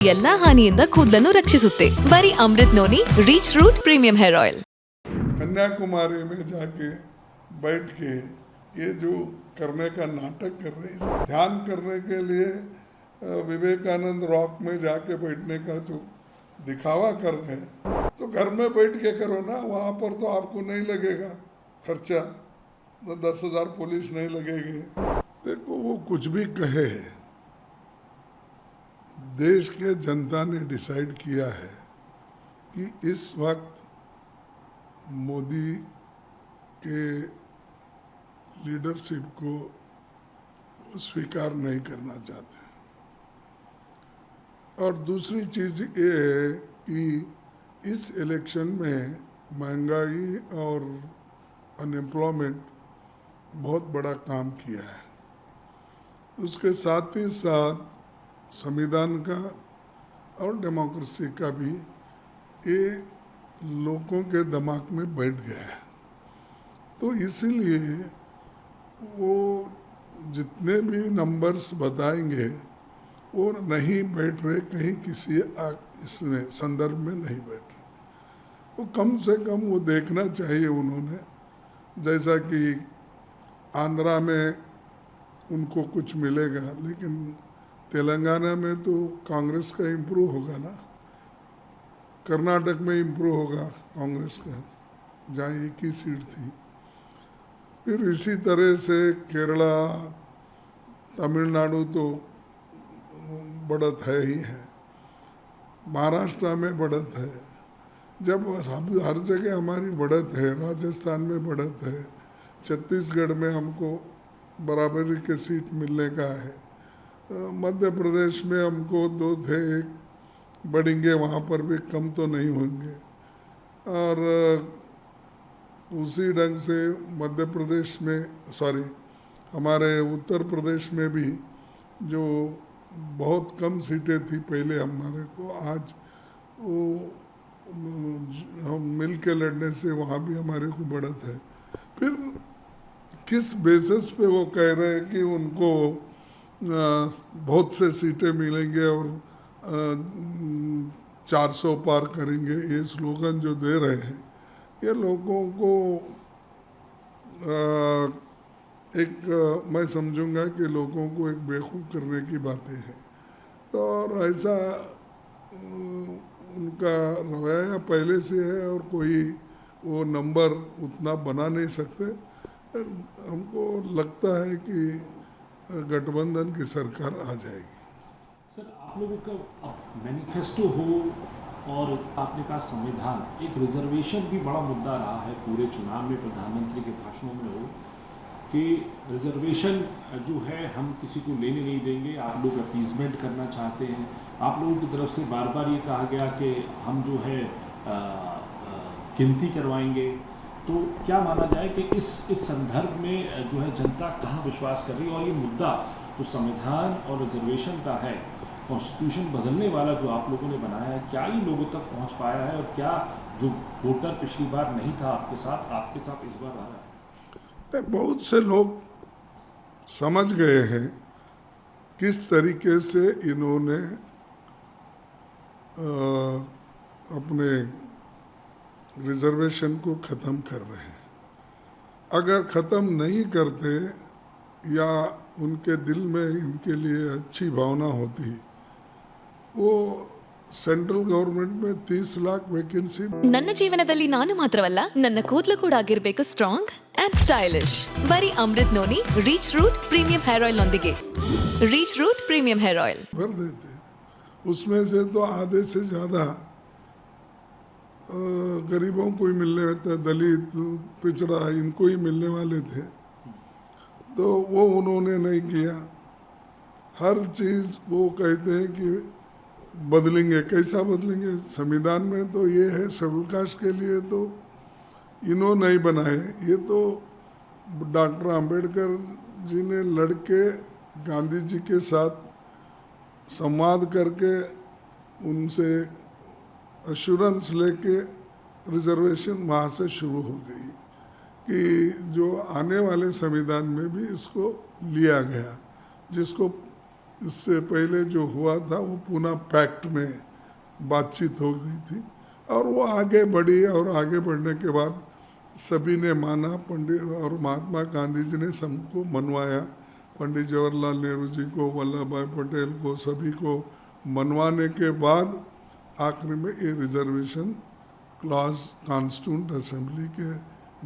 ಎಲ್ಲಾ ಹಾನಿಯಿಂದ ಕೂದಲನ್ನು ರಕ್ಷಿಸುತ್ತೆ. ಬರೀ Amrit noni reach root premium hair oil. Kanyakumari में जाके बैठ के ये जो करने का नाटक कर रहे हैं, ध्यान करने के लिए विवेकानंद रॉक में जाके बैठने का जो दिखावा कर रहे हैं, तो घर में बैठ के करो ना। वहाँ पर तो आपको नहीं लगेगा खर्चा, 10,000 पुलिस नहीं लगेगी। देखो वो कुछ भी कहे, देश के जनता ने डिसाइड किया है कि इस वक्त मोदी के लीडरशिप को स्वीकार नहीं करना चाहते। और दूसरी चीज़ ये है कि इस इलेक्शन में महंगाई और अनएम्प्लॉयमेंट बहुत बड़ा काम किया है। उसके साथ ही साथ संविधान का और डेमोक्रेसी का भी ये लोगों के दिमाग में बैठ गया है। तो इसीलिए वो जितने भी नंबर्स बताएंगे वो नहीं बैठ रहे, कहीं किसी इसमें संदर्भ में नहीं बैठ रहे। वो कम से कम वो देखना चाहिए उन्होंने, जैसा कि आंध्रा में उनको कुछ मिलेगा, लेकिन तेलंगाना में तो कांग्रेस का इम्प्रूव होगा ना, कर्नाटक में इम्प्रूव होगा कांग्रेस का, जहाँ एक ही सीट थी। फिर इसी तरह से केरला, तमिलनाडु तो बढ़त है ही है, महाराष्ट्र में बढ़त है। जब हर जगह हमारी बढ़त है, राजस्थान में बढ़त है, छत्तीसगढ़ में हमको बराबरी के सीट मिलने का है, मध्य प्रदेश में हमको 2 थे, 1 बढ़ेंगे, वहाँ पर भी कम तो नहीं होंगे। और उसी ढंग से मध्य प्रदेश में हमारे उत्तर प्रदेश में भी जो बहुत कम सीटें थी पहले हमारे को, आज वो हम मिल के लड़ने से वहाँ भी हमारे को बढ़त है। फिर किस बेसिस पे वो कह रहे हैं कि उनको बहुत से सीटें मिलेंगे और 400 पार करेंगे, ये स्लोगन जो दे रहे हैं, ये लोगों को मैं समझूंगा कि लोगों को एक बेवकूफ़ करने की बातें हैं। तो और ऐसा उनका रवैया पहले से है और कोई वो नंबर उतना बना नहीं सकते। हमको लगता है कि गठबंधन की सरकार आ जाएगी। सर, आप लोगों का मैनिफेस्टो हो और आपने कहा संविधान, एक रिजर्वेशन भी बड़ा मुद्दा रहा है पूरे चुनाव में, प्रधानमंत्री के भाषणों में हो कि रिजर्वेशन जो है हम किसी को लेने नहीं देंगे, आप लोग अपीजमेंट करना चाहते हैं। आप लोगों की तरफ से बार बार ये कहा गया कि हम जो है गिनती करवाएंगे। तो क्या माना जाए कि इस संदर्भ में जो है जनता कहाँ विश्वास कर रही है, और ये मुद्दा जो संविधान और रिजर्वेशन का है, कॉन्स्टिट्यूशन बदलने वाला जो आप लोगों ने बनाया है, क्या ये लोगों तक पहुँच पाया है, और क्या जो वोटर पिछली बार नहीं था आपके साथ इस बार आ रहा है? बहुत से लोग समझ गए हैं किस तरीके से इन्होंने अपने रिजर्वेशन को ख़त्म कर रहे हैं। अगर ख़त्म नहीं करते या उनके दिल में इनके लिए अच्छी भावना होती, वो ಸೆಂಟ್ರಲ್ ಗವರ್ಮೆಂಟ್ में 30 लाख ವೇಕೆನ್ಸಿ. ನನ್ನ ಜೀವನದಲ್ಲಿ ನಾನು ಮಾತ್ರವಲ್ಲ, ನನ್ನ ಕೂದಲು ಕೂಡ ಆಗಿರಬೇಕು ಸ್ಟ್ರಾಂಗ್ ಅಂಡ್ ಸ್ಟೈಲಿಶ್. ಬರೀ Amrit noni reach root premium hair oil ನೊಂದಿಗೆ. Reach root premium hair oil भर देते, उसमें से तो आधे से ज़्यादा गरीबों को ही मिलने थे, दलित, पिछड़ा, इनको ही मिलने वाले थे। तो वो उन्होंने नहीं किया। हर चीज़ वो कहते हैं कि बदलेंगे, कैसा बदलेंगे? संविधान में तो ये है, शेड्यूल कास्ट के लिए तो इन्होंने नहीं बनाए, ये तो डॉक्टर अंबेडकर जी ने लड़के गांधी जी के साथ संवाद करके उनसे अश्योरेंस लेके रिजर्वेशन वहाँ से शुरू हो गई कि जो आने वाले संविधान में भी इसको लिया गया, जिसको इससे पहले जो हुआ था वो पूना पैक्ट में बातचीत हो गई थी और वो आगे बढ़ी और आगे बढ़ने के बाद सभी ने माना, पंडित और महात्मा गांधी जी ने सबको मनवाया, पंडित जवाहरलाल नेहरू जी को, वल्लभ भाई पटेल को, सभी को मनवाने के बाद आखिर में ये रिजर्वेशन क्लॉज कॉन्स्टिट्यूंट असेंबली के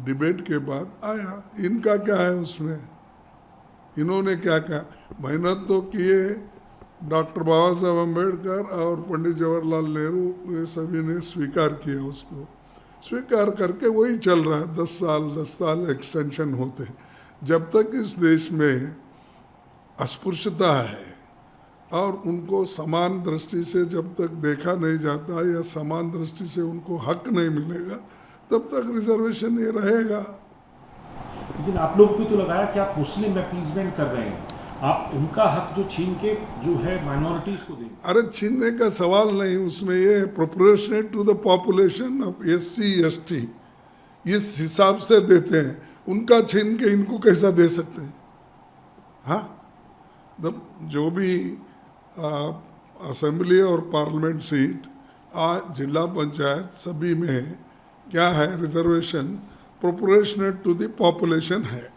डिबेट के बाद आया। इनका क्या है उसमें, इन्होंने क्या कहा, मेहनत तो किए डॉक्टर बाबा साहब अम्बेडकर और पंडित जवाहरलाल नेहरू, ये सभी ने स्वीकार किया, उसको स्वीकार करके वही चल रहा है। 10 साल एक्सटेंशन होते, जब तक इस देश में अस्पृश्यता है और उनको समान दृष्टि से जब तक देखा नहीं जाता या समान दृष्टि से उनको हक नहीं मिलेगा, तब तक रिजर्वेशन ये रहेगा। लेकिन आप लोग को तो लगाया कि आप मुस्लिम अपीजमेंट कर रहे हैं, आप उनका हक जो छीन के जो है माइनॉरिटीज को देंगे। अरे छीनने का सवाल नहीं, उसमें ये proportionate to the population of SC ST इस हिसाब से देते हैं, उनका छीन के इनको कैसा दे सकते हैं? हाँ, जो भी असेंबली और पार्लियामेंट सीट आज जिला पंचायत सभी में क्या है, reservation proportionate to the population है,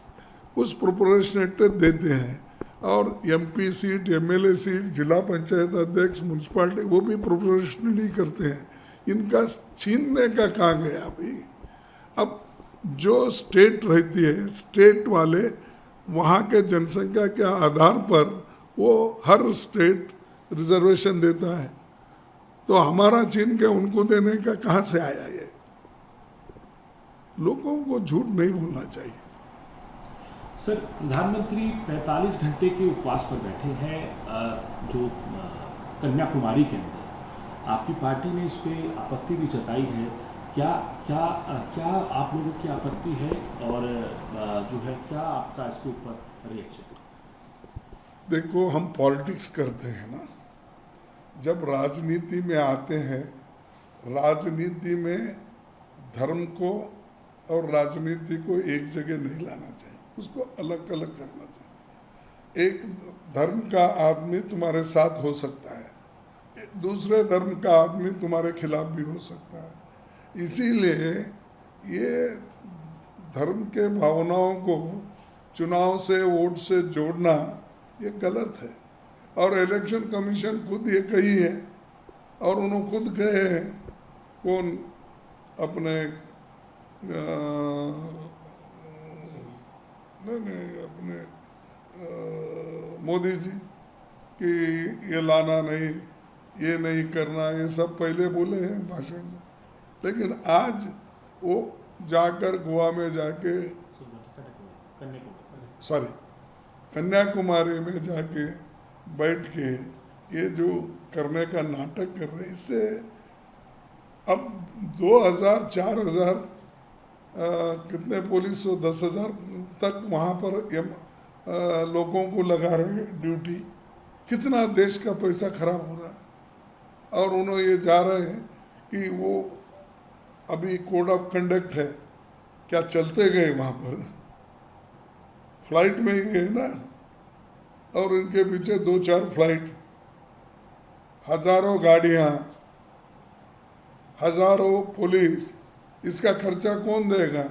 उस प्रोपोर्शनेट देते हैं। और MP सीट, MLA सीट, जिला पंचायत अध्यक्ष, म्यूनसिपालिटी, वो भी प्रोपोर्शनली करते हैं। इनका छीनने का कहाँ गया अभी? अब जो स्टेट रहती है, स्टेट वाले वहाँ के जनसंख्या के आधार पर वो हर स्टेट रिजर्वेशन देता है, तो हमारा छीन के उनको देने का कहाँ से आया? ये लोगों को झूठ नहीं बोलना चाहिए। सर, प्रधानमंत्री 45 घंटे के उपवास पर बैठे हैं जो कन्याकुमारी के अंदर, आपकी पार्टी ने इस पर आपत्ति भी जताई है। क्या क्या क्या आप लोगों की आपत्ति है और जो है क्या आपका इसके ऊपर रिएक्शन? देखो, हम पॉलिटिक्स करते हैं ना, जब राजनीति में आते हैं, राजनीति में धर्म को और राजनीति को एक जगह नहीं लाना चाहिए, उसको अलग अलग करना चाहिए। एक धर्म का आदमी तुम्हारे साथ हो सकता है, दूसरे धर्म का आदमी तुम्हारे खिलाफ भी हो सकता है। इसीलिए ये धर्म के भावनाओं को चुनाव से, वोट से जोड़ना ये गलत है। और इलेक्शन कमीशन खुद ये कही है, और उन्होंने खुद कहे हैं, कौन अपने नहीं अपने मोदी जी कि ये लाना नहीं, ये नहीं करना, ये सब पहले बोले हैं भाषण में। लेकिन आज वो जाकर गोवा में जाके कन्याकुमारी में जाके बैठ के ये जो करने का नाटक कर रहे हैं, इससे अब 2000 4000 कितने पुलिस हो 10,000 तक वहाँ पर लोगों को लगा रहे हैं ड्यूटी। कितना देश का पैसा खराब हो रहा है। और उन्होंने ये जा रहे हैं कि वो अभी कोड ऑफ कंडक्ट है, क्या चलते गए वहाँ पर, फ्लाइट में ही गए ना, और इनके पीछे 2-4 फ्लाइट, हजारों गाड़ियाँ, हजारों पुलिस, इसका खर्चा कौन देगा?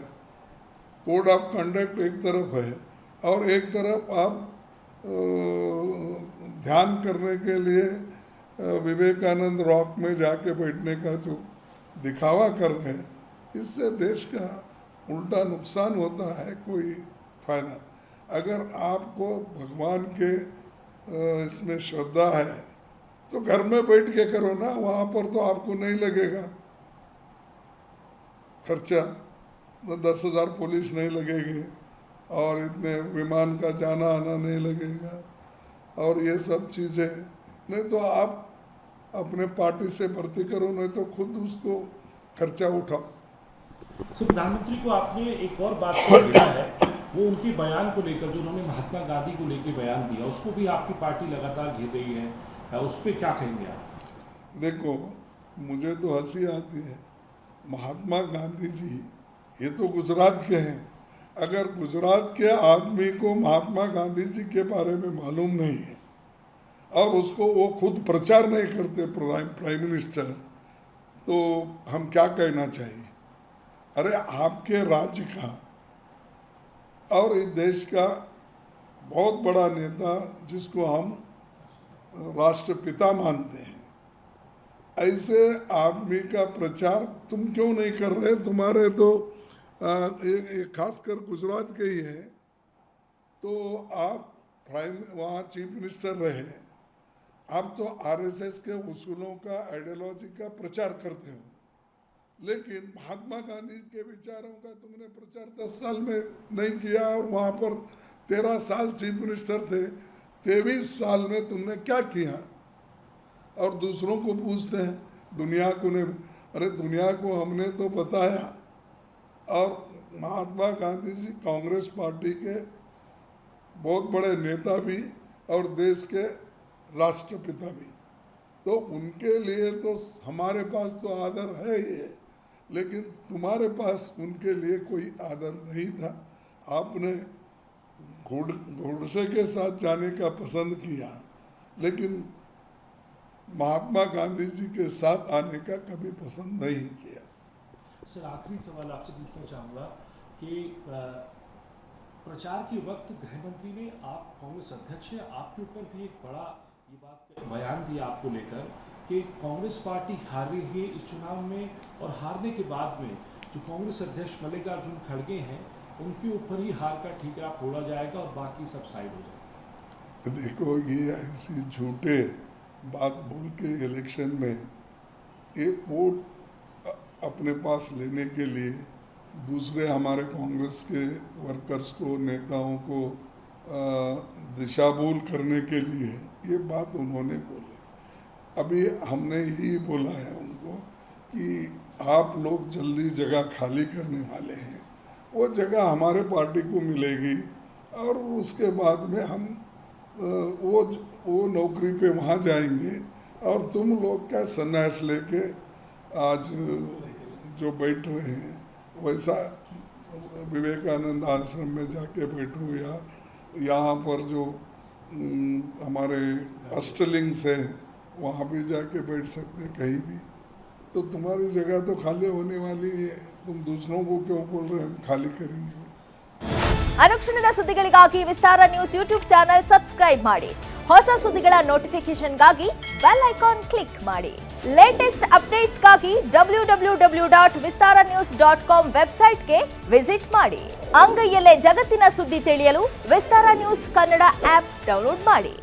कोड ऑफ कंडक्ट एक तरफ है और एक तरफ आप ध्यान करने के लिए विवेकानंद रॉक में जाके बैठने का जो दिखावा कर रहे हैं, इससे देश का उल्टा नुकसान होता है, कोई फायदा। अगर आपको भगवान के इसमें श्रद्धा है तो घर में बैठ के करो ना, वहाँ पर तो आपको नहीं लगेगा खर्चा, 10,000 पुलिस नहीं लगेगी और इतने विमान का जाना आना नहीं लगेगा और ये सब चीज़ें। नहीं तो आप अपने पार्टी से भर्ती करो, नहीं तो खुद उसको खर्चा उठाओ। तो प्रधानमंत्री को आपने एक और बात को घेरा है, वो उनके बयान को लेकर जो उन्होंने महात्मा गांधी को लेकर बयान दिया, उसको भी आपकी पार्टी लगातार घेर रही है, उस पर क्या कहेंगे आप? देखो, मुझे तो हंसी आती है। महात्मा गांधी जी ये तो गुजरात के हैं। अगर गुजरात के आदमी को महात्मा गांधी जी के बारे में मालूम नहीं है और उसको वो खुद प्रचार नहीं करते प्राइम मिनिस्टर, तो हम क्या कहना चाहिए? अरे आपके राज्य का और इस देश का बहुत बड़ा नेता जिसको हम राष्ट्रपिता मानते हैं, ऐसे आदमी का प्रचार तुम क्यों नहीं कर रहे? तुम्हारे तो खासकर गुजरात के ही है, तो आप वहाँ चीफ मिनिस्टर रहे, आप तो आरएसएस के उसूलों का, आइडियोलॉजी का प्रचार करते हो, लेकिन महात्मा गांधी के विचारों का तुमने प्रचार 10 साल में नहीं किया, और वहाँ पर 13 साल चीफ मिनिस्टर थे, 23 साल में तुमने क्या किया? और दूसरों को पूछते हैं, दुनिया को ने, अरे दुनिया को हमने तो बताया। और महात्मा गांधी जी कांग्रेस पार्टी के बहुत बड़े नेता भी और देश के राष्ट्रपिता भी, तो उनके लिए तो हमारे पास तो आदर है ही है, लेकिन तुम्हारे पास उनके लिए कोई आदर नहीं था। आपने गोडसे के साथ जाने का पसंद किया, लेकिन महात्मा गांधी जी के साथ आने का कभी पसंद नहीं किया। सर, आखिरी सवाल आपसे पूछना चाहूँगा कि प्रचार के वक्त गृह मंत्री ने, आप कांग्रेस अध्यक्ष हैं, आपके ऊपर भी एक बड़ा ये बात बयान दिया आपको लेकर कि कांग्रेस पार्टी हार रही है इस चुनाव में, और हारने के बाद में जो कांग्रेस अध्यक्ष मल्लिकार्जुन खड़गे हैं उनके ऊपर ही हार का ठीकरा फोड़ा जाएगा और बाकी सब साइड हो जाएगा। देखो, ये ऐसी झूठे बात बोल के इलेक्शन में एक वोट अपने पास लेने के लिए दूसरे हमारे कांग्रेस के वर्कर्स को, नेताओं को दिशाभूल करने के लिए ये बात उन्होंने बोली। अभी हमने यही बोला है उनको कि आप लोग जल्दी जगह खाली करने वाले हैं, वो जगह हमारे पार्टी को मिलेगी, और उसके बाद में हम वो नौकरी पे वहाँ जाएंगे, और तुम लोग क्या सन्यास लेके आज जो बैठ रहे हैं वैसा विवेकानंद आश्रम में जाके बैठो, या यहाँ पर जो हमारे अष्टलिंग्स हैं वहाँ भी जाके बैठ सकते कहीं भी। तो तुम्हारी जगह तो खाली होने वाली है, तुम दूसरों को क्यों बोल रहे हैं खाली करेंगे? ಅನುಕ್ಷಣದ ಸುದ್ದಿಗಳಿಗಾಗಿ ವಿಸ್ತಾರ ನ್ಯೂಸ್ ಯೂಟ್ಯೂಬ್ ಚಾನೆಲ್ ಸಬ್ಸ್ಕ್ರೈಬ್ ಮಾಡಿ. ಹೊಸ ಸುದ್ದಿಗಳ ನೋಟಿಫಿಕೇಶನ್ಗಾಗಿ ಬೆಲ್ ಐಕಾನ್ ಕ್ಲಿಕ್ ಮಾಡಿ. ಲೇಟೆಸ್ಟ್ ಅಪ್ಡೇಟ್ಸ್ಗಾಗಿ www.vistaranews.com ವೆಬ್ಸೈಟ್ಗೆ ವಿಸಿಟ್ ಮಾಡಿ. ಅಂಗೈಯಲ್ಲೇ ಜಗತ್ತಿನ ಸುದ್ದಿ ತಿಳಿಯಲು ವಿಸ್ತಾರ ನ್ಯೂಸ್ ಕನ್ನಡ ಆಪ್ ಡೌನ್ಲೋಡ್ ಮಾಡಿ.